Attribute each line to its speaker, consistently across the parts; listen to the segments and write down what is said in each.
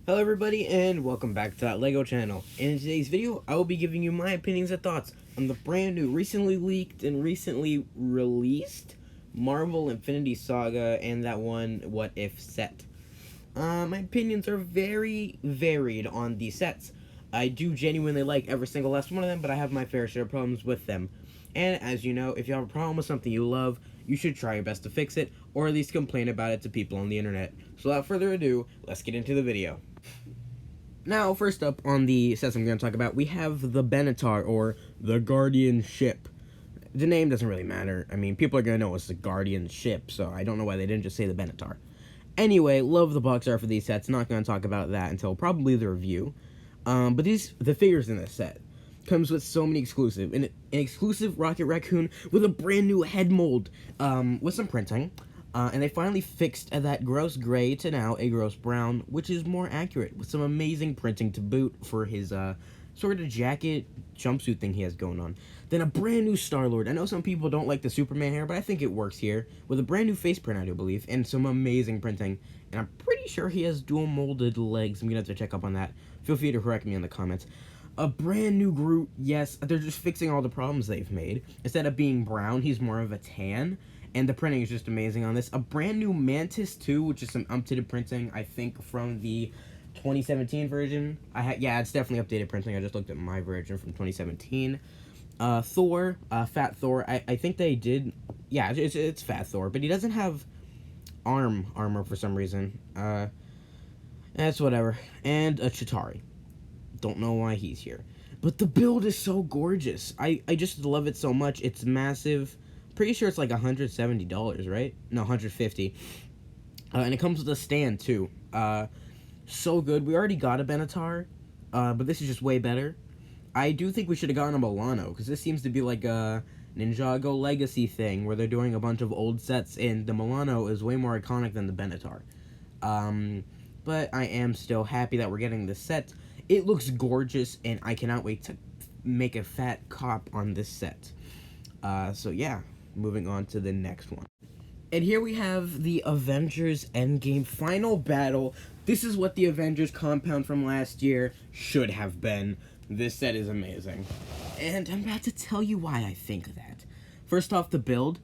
Speaker 1: Hello everybody and welcome back to that LEGO channel. In today's video, I will be giving you my opinions and thoughts on the brand new, recently leaked and recently released Marvel Infinity Saga and that one What If set. My opinions are very varied on these sets. I do genuinely like every single last one of them, but I have my fair share of problems with them. And as you know, if you have a problem with something you love, you should try your best to fix it, or at least complain about it to people on the internet. So without further ado, let's get into the video. Now, first up on the sets I'm going to talk about, we have the Benatar, or the Guardian Ship. The name doesn't really matter. I mean, people are going to know it's the Guardian Ship, so I don't know why they didn't just say the Benatar. Anyway, love the box art for these sets. Not going to talk about that until probably the review. But the figures in this set comes with so many exclusive. An exclusive Rocket Raccoon with a brand new head mold, with some printing. And they finally fixed that gross gray to now a gross brown, which is more accurate, with some amazing printing to boot for his sort of jacket jumpsuit thing he has going on. Then a brand new Star-Lord. I know some people don't like the Superman hair, but I think it works here, with a brand new face print, I do believe, and some amazing printing. And I'm pretty sure he has dual molded legs. I'm gonna have to check up on that. Feel free to correct me in the comments. A brand new Groot. Yes, they're just fixing all the problems they've made. Instead of being brown, he's more of a tan. And the printing is just amazing on this. A brand new Mantis 2, which is some updated printing, I think, from the 2017 version. Yeah, it's definitely updated printing. I just looked at my version from 2017. Thor, Fat Thor. I think they did. Yeah, it's Fat Thor, but he doesn't have armor for some reason. That's whatever. And a Chitauri. Don't know why he's here. But the build is so gorgeous. I just love it so much. It's massive. Pretty sure it's like $170, right? No, $150. And it comes with a stand, too. So good. We already got a Benatar, but this is just way better. I do think we should have gotten a Milano, because this seems to be like a Ninjago Legacy thing, where they're doing a bunch of old sets, and the Milano is way more iconic than the Benatar. But I am still happy that we're getting this set. It looks gorgeous, and I cannot wait to make a fat cop on this set. So yeah. Moving on to the next one. And here we have the Avengers Endgame final battle. This is what the Avengers compound from last year should have been. This set is amazing. And I'm about to tell you why I think that. First off, the build.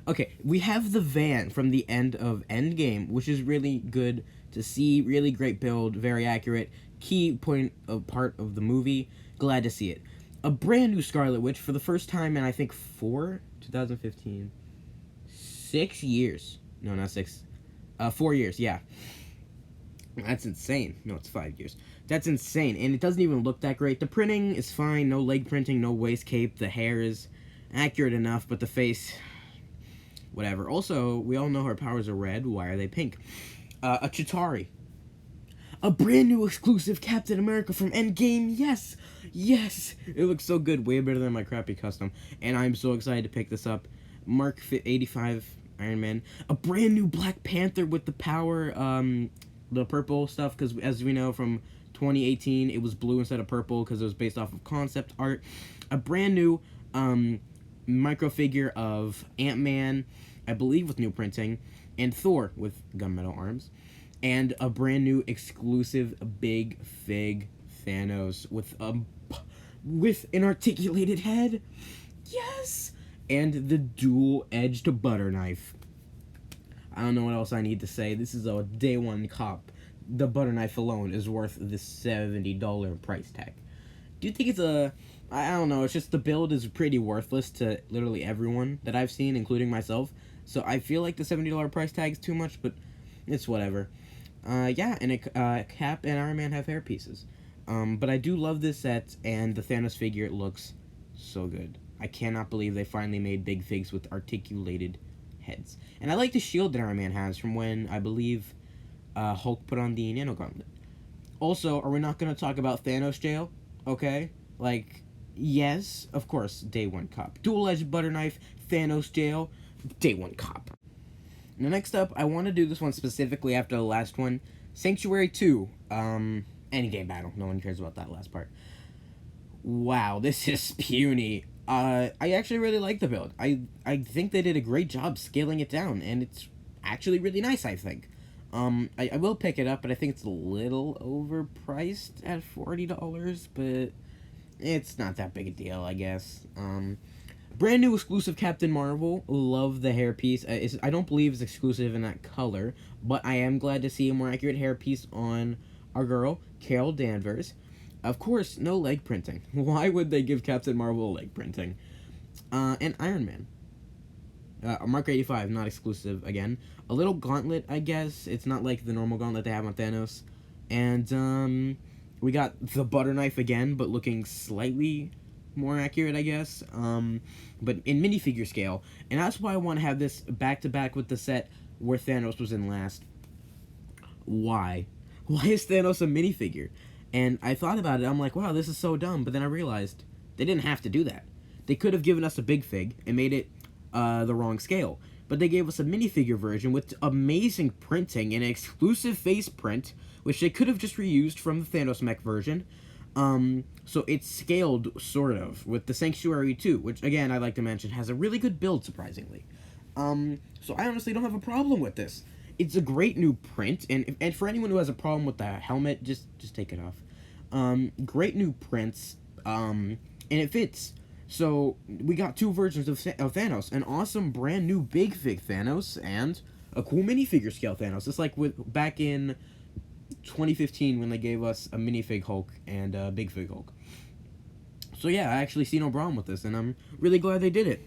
Speaker 1: Okay, we have the van from the end of Endgame, which is really good to see. Really great build, very accurate. Key part of the movie. Glad to see it. A brand new Scarlet Witch for the first time in, I think, 2015. 6 years. No, not 6. 4 years, yeah. That's insane. No, it's 5 years. That's insane, and it doesn't even look that great. The printing is fine. No leg printing, no waist cape. The hair is accurate enough, but the face, whatever. Also, we all know her powers are red. Why are they pink? A Chitauri. A brand new exclusive Captain America from Endgame. Yes! Yes! It looks so good. Way better than my crappy custom. And I'm so excited to pick this up. Mark 85 Iron Man. A brand new Black Panther with the power, the purple stuff. Because as we know from 2018, it was blue instead of purple because it was based off of concept art. A brand new micro figure of Ant-Man, I believe with new printing. And Thor with gunmetal arms. And a brand new exclusive big fig Thanos with an articulated head. Yes! And the dual-edged butter knife. I don't know what else I need to say. This is a day one cop. The butter knife alone is worth the $70 price tag. Do you think it's I don't know, it's just the build is pretty worthless to literally everyone that I've seen, including myself. So I feel like the $70 price tag is too much, but it's whatever. Yeah, and Cap and Iron Man have hair pieces. But I do love this set, and the Thanos figure looks so good. I cannot believe they finally made big figs with articulated heads. And I like the shield that Iron Man has from when, I believe, Hulk put on the Nano Gauntlet. Also, are we not going to talk about Thanos jail? Okay? Like, yes, of course, day one cop. Dual-edged butter knife, Thanos jail, day one cop. Now, next up, I want to do this one specifically after the last one. Sanctuary 2, Endgame battle. No one cares about that last part. Wow, this is puny. I actually really like the build. I think they did a great job scaling it down, and it's actually really nice, I think. I will pick it up, but I think it's a little overpriced at $40, but it's not that big a deal, I guess. Brand new exclusive Captain Marvel. Love the hairpiece. I don't believe it's exclusive in that color, but I am glad to see a more accurate hairpiece on our girl, Carol Danvers. Of course, no leg printing. Why would they give Captain Marvel leg printing? And Iron Man. Mark 85, not exclusive again. A little gauntlet, I guess. It's not like the normal gauntlet they have on Thanos. And, we got the butter knife again, but looking slightly more accurate, I guess. But in minifigure scale. And that's why I want to have this back-to-back with the set where Thanos was in last. Why? Why is Thanos a minifigure? And I thought about it, I'm like, wow, this is so dumb. But then I realized they didn't have to do that. They could have given us a big fig and made it the wrong scale. But they gave us a minifigure version with amazing printing and an exclusive face print, which they could have just reused from the Thanos mech version. So it's scaled, sort of, with the Sanctuary 2, which, again, I'd like to mention, has a really good build, surprisingly. So I honestly don't have a problem with this. It's a great new print, and for anyone who has a problem with the helmet, just take it off. Great new prints, and it fits. So, we got two versions of Thanos. An awesome brand new big fig Thanos, and a cool minifigure scale Thanos. It's like back in 2015 when they gave us a minifig Hulk and a big fig Hulk. So yeah, I actually see no problem with this, and I'm really glad they did it.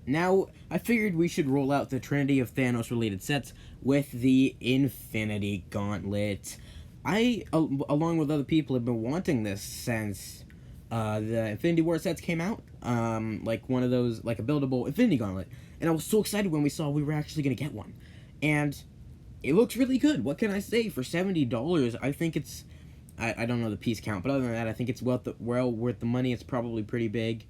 Speaker 1: Now, I figured we should roll out the Trinity of Thanos-related sets with the Infinity Gauntlet. I, along with other people, have been wanting this since the Infinity War sets came out, like one of those, like a buildable Infinity Gauntlet, and I was so excited when we saw we were actually going to get one, and it looks really good. What can I say? For $70, I think it's, I don't know the piece count, but other than that, I think it's well worth the money. It's probably pretty big.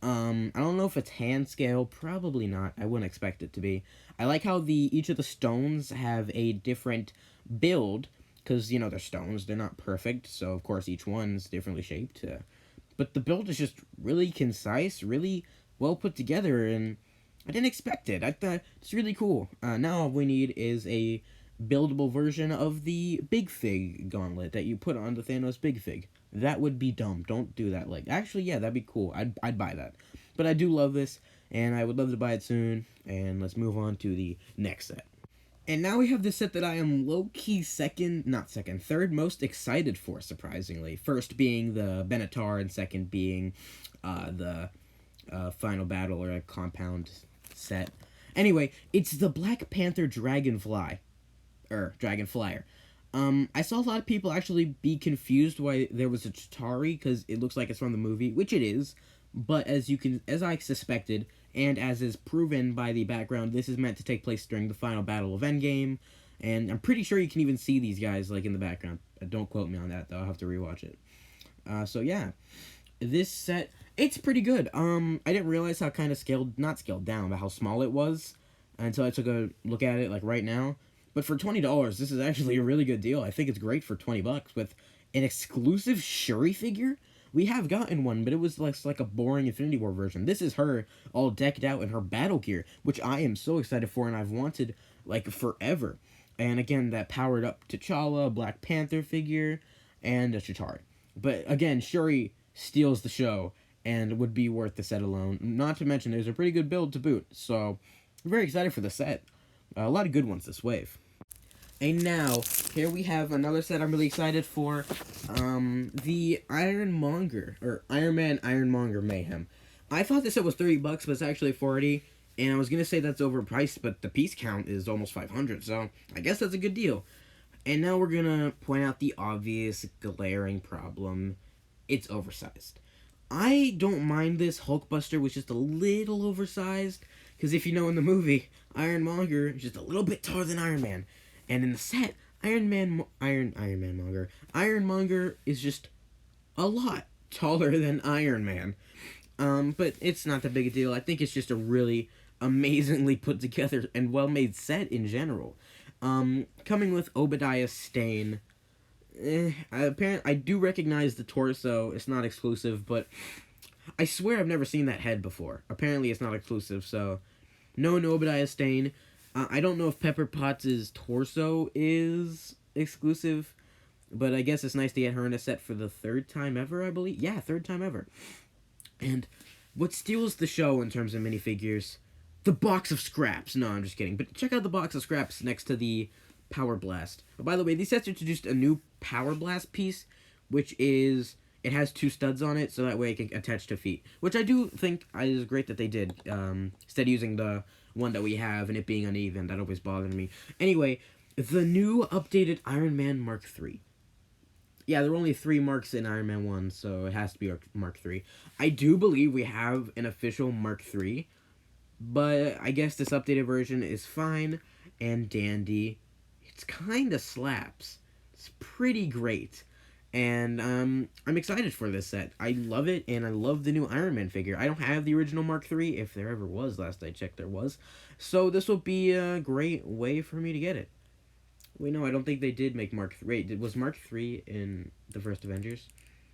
Speaker 1: I don't know if it's hand scale, probably not. I wouldn't expect it to be. I like how each of the stones have a different build, because, you know, they're stones, they're not perfect, so of course each one's differently shaped, but the build is just really concise, really well put together, and I didn't expect it. I thought it's really cool. Now all we need is a buildable version of the Big Fig Gauntlet that you put on the Thanos Big Fig. That would be dumb. Don't do that. Like, actually, yeah, that'd be cool. I'd buy that. But I do love this, and I would love to buy it soon. And let's move on to the next set. And now we have the set that I am low-key third most excited for, surprisingly. First being the Benatar, and second being the Final Battle, or a compound set. Anyway, it's the Black Panther Dragonflyer. I saw a lot of people actually be confused why there was a Chitauri, because it looks like it's from the movie, which it is. But as I suspected, and as is proven by the background, this is meant to take place during the final battle of Endgame, and I'm pretty sure you can even see these guys, like, in the background. Don't quote me on that, though. I'll have to rewatch it. So yeah, this set, it's pretty good. I didn't realize how kind of not scaled down, but how small it was, until I took a look at it, like, right now. But for $20, this is actually a really good deal. I think it's great for $20 with an exclusive Shuri figure. We have gotten one, but it was like a boring Infinity War version. This is her all decked out in her battle gear, which I am so excited for, and I've wanted, like, forever. And again, that powered up T'Challa, Black Panther figure, and a Chitauri. But again, Shuri steals the show, and would be worth the set alone. Not to mention, there's a pretty good build to boot, so I'm very excited for the set. A lot of good ones this wave. And now, here we have another set I'm really excited for, the Ironmonger, or Iron Man Ironmonger Mayhem. I thought this set was $30, but it's actually 40, and I was gonna say that's overpriced, but the piece count is almost 500, so I guess that's a good deal. And now we're gonna point out the obvious, glaring problem. It's oversized. I don't mind this. Hulkbuster was just a little oversized, because if you know in the movie, Ironmonger is just a little bit taller than Iron Man. And in the set, Ironmonger is just a lot taller than Iron Man. But it's not that big a deal. I think it's just a really amazingly put together and well-made set in general. Coming with Obadiah Stane. I do recognize the torso. It's not exclusive, but I swear I've never seen that head before. Apparently it's not exclusive, so no Obadiah Stane. I don't know if Pepper Potts' torso is exclusive, but I guess it's nice to get her in a set for the third time ever, I believe. Yeah, third time ever. And what steals the show in terms of minifigures? The box of scraps. No, I'm just kidding. But check out the box of scraps next to the Power Blast. Oh, by the way, these sets introduced a new Power Blast piece, which is... It has 2 studs on it, so that way it can attach to feet. Which I do think is great that they did. Instead of using the one that we have and it being uneven. That always bothered me. Anyway, the new updated Iron Man Mark III. Yeah, there are only 3 marks in Iron Man 1, so it has to be Mark III. I do believe we have an official Mark III, but I guess this updated version is fine and dandy. It's kind of slaps. It's pretty great. And I'm excited for this set. I love it, and I love the new Iron Man figure. I don't have the original Mark III, if there ever was. Last I checked, there was. So this will be a great way for me to get it. Wait, no, I don't think they did make Mark III. Wait, was Mark III in the first Avengers?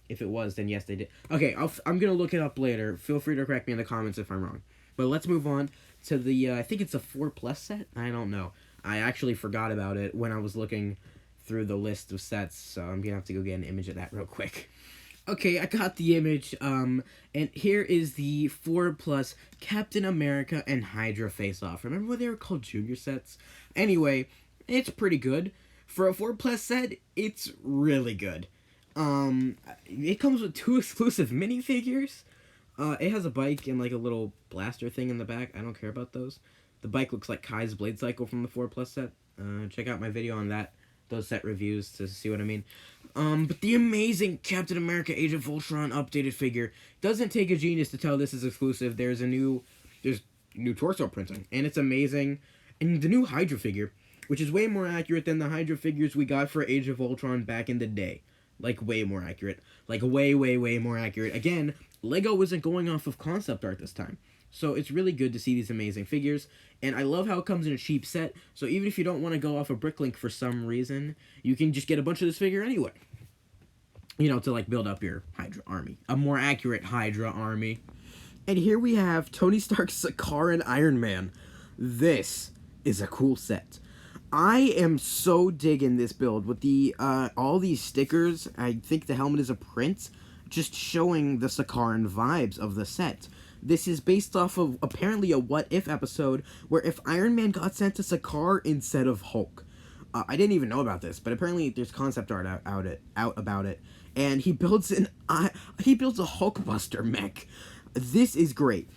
Speaker 1: If it was, then yes, they did. Okay, I'm going to look it up later. Feel free to correct me in the comments if I'm wrong. But let's move on to the, I think it's a 4+ set? I don't know. I actually forgot about it when I was looking through the list of sets, so I'm gonna have to go get an image of that real quick. Okay, I got the image, and here is the 4+ Captain America and Hydra face-off. Remember when they were called junior sets? Anyway, it's pretty good. For a 4+ set, it's really good. It comes with 2 exclusive minifigures. It has a bike and like a little blaster thing in the back. I don't care about those. The bike looks like Kai's Blade Cycle from the 4+ set. Check out my video on that. Those set reviews to see what I mean. But the amazing Captain America Age of Ultron updated figure doesn't take a genius to tell this is exclusive. There's new torso printing, and it's amazing. And the new Hydra figure, which is way more accurate than the Hydra figures we got for Age of Ultron back in the day. Like, way more accurate. Like, way, way, way more accurate. Again, LEGO wasn't going off of concept art this time. So it's really good to see these amazing figures. And I love how it comes in a cheap set. So even if you don't want to go off of Bricklink for some reason, you can just get a bunch of this figure anyway. You know, to like build up your Hydra army. A more accurate Hydra army. And here we have Tony Stark's Sakaran Iron Man. This is a cool set. I am so digging this build with the all these stickers. I think the helmet is a print, just showing the Sakaran vibes of the set. This is based off of apparently a What If episode where if Iron Man got sent to Sakaar instead of Hulk. I didn't even know about this, but apparently there's concept art out about it, and he builds a Hulkbuster mech. This is great.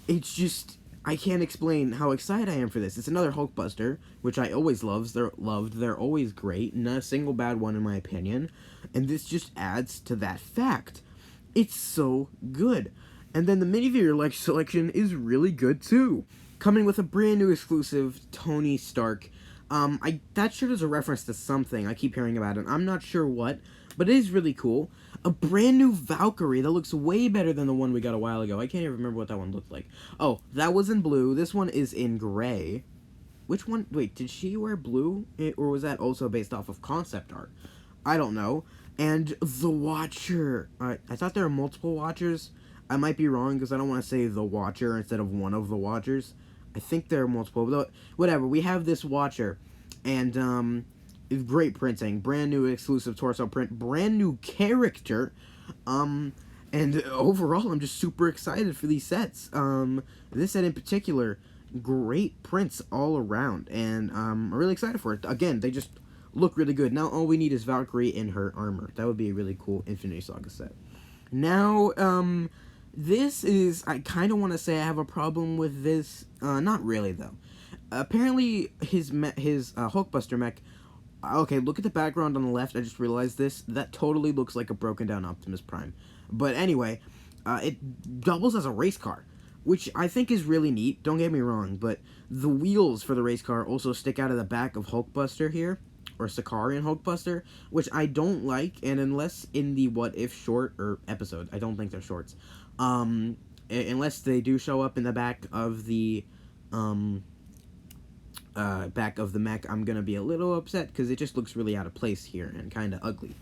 Speaker 1: It's just I can't explain how excited I am for this. It's another Hulkbuster, which I always loved. They're always great. Not a single bad one in my opinion, and this just adds to that fact. It's so good. And then the minifigure selection is really good too. Coming with a brand new exclusive Tony Stark. That shirt is a reference to something. I keep hearing about it. I'm not sure what, but it is really cool. A brand new Valkyrie that looks way better than the one we got a while ago. I can't even remember what that one looked like. Oh, that was in blue. This one is in gray. Which one? Wait, did she wear blue? Or was that also based off of concept art? I don't know. And the Watcher. I thought there were multiple Watchers. I might be wrong because I don't want to say the Watcher instead of one of the Watchers. I think there are multiple, but whatever. We have this Watcher, and great printing, brand new exclusive torso print, brand new character, and overall, I'm just super excited for these sets. This set in particular, great prints all around, and I'm really excited for it. Again, they just look really good. Now all we need is Valkyrie in her armor. That would be a really cool Infinity Saga set. Now, this is, I kind of want to say I have a problem with this. Not really, though. Apparently, his Hulkbuster mech, okay, look at the background on the left. I just realized this. That totally looks like a broken down Optimus Prime. But anyway, it doubles as a race car, which I think is really neat. Don't get me wrong, but the wheels for the race car also stick out of the back of Hulkbuster here, or Sakarian Hulkbuster, which I don't like, and unless in the What If short or episode, I don't think they're shorts, unless they do show up in the back of the mech, I'm gonna be a little upset because it just looks really out of place here and kind of ugly.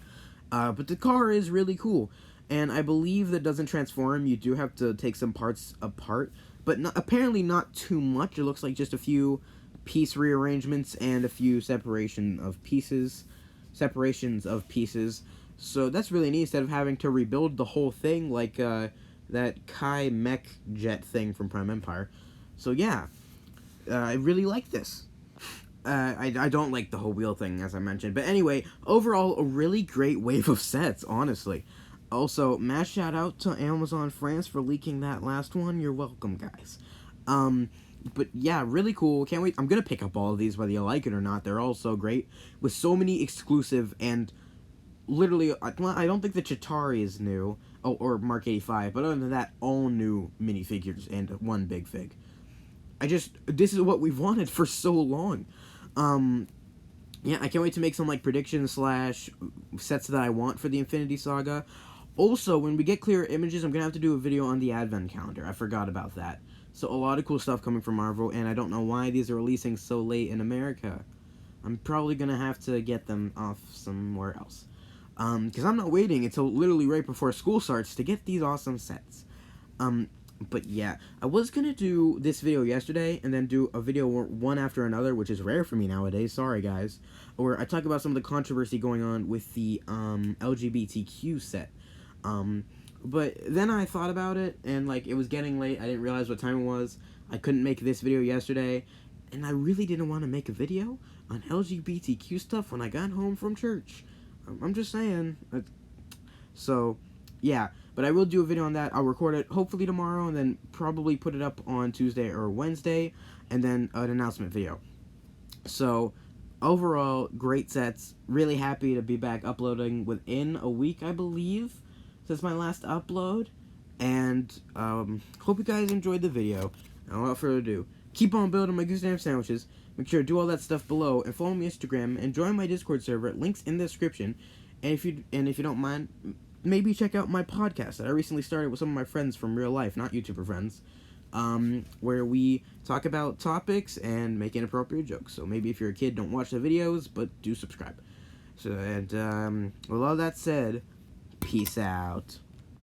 Speaker 1: But the car is really cool, and I believe that doesn't transform. You do have to take some parts apart, but apparently not too much. It looks like just a few piece rearrangements and a few separations of pieces. So that's really neat, instead of having to rebuild the whole thing like that Kai mech jet thing from Prime Empire. So yeah, I really like this. I don't like the whole wheel thing, as I mentioned. But anyway, overall, a really great wave of sets, honestly. Also, mass shout out to Amazon France for leaking that last one. You're welcome, guys. But yeah, really cool. Can't wait. I'm going to pick up all of these, whether you like it or not. They're all so great, with so many exclusive and literally, I don't think the Chitauri is new, or Mark 85, but other than that, all new minifigures and one big fig. This is what we've wanted for so long. Yeah, I can't wait to make some, like, predictions / sets that I want for the Infinity Saga. Also, when we get clearer images, I'm going to have to do a video on the Advent calendar. I forgot about that. So, a lot of cool stuff coming from Marvel, and I don't know why these are releasing so late in America. I'm probably going to have to get them off somewhere else. Because I'm not waiting until literally right before school starts to get these awesome sets. But yeah, I was gonna do this video yesterday and then do a video one after another, which is rare for me nowadays, sorry guys, where I talk about some of the controversy going on with the LGBTQ set. But then I thought about it, and like, it was getting late, I didn't realize what time it was, I couldn't make this video yesterday, and I really didn't want to make a video on LGBTQ stuff when I got home from church. I'm just saying. So, yeah. But I will do a video on that. I'll record it hopefully tomorrow, and then probably put it up on Tuesday or Wednesday, and then an announcement video. So, overall, great sets. Really happy to be back uploading within a week, I believe, since my last upload. And, hope you guys enjoyed the video. And without further ado, keep on building my goose damn sandwiches. Make sure to do all that stuff below, and follow me on Instagram, and join my Discord server. Links in the description. And if you don't mind, maybe check out my podcast that I recently started with some of my friends from real life, not YouTuber friends, where we talk about topics and make inappropriate jokes. So maybe if you're a kid, don't watch the videos, but do subscribe. So, and with all that said, peace out.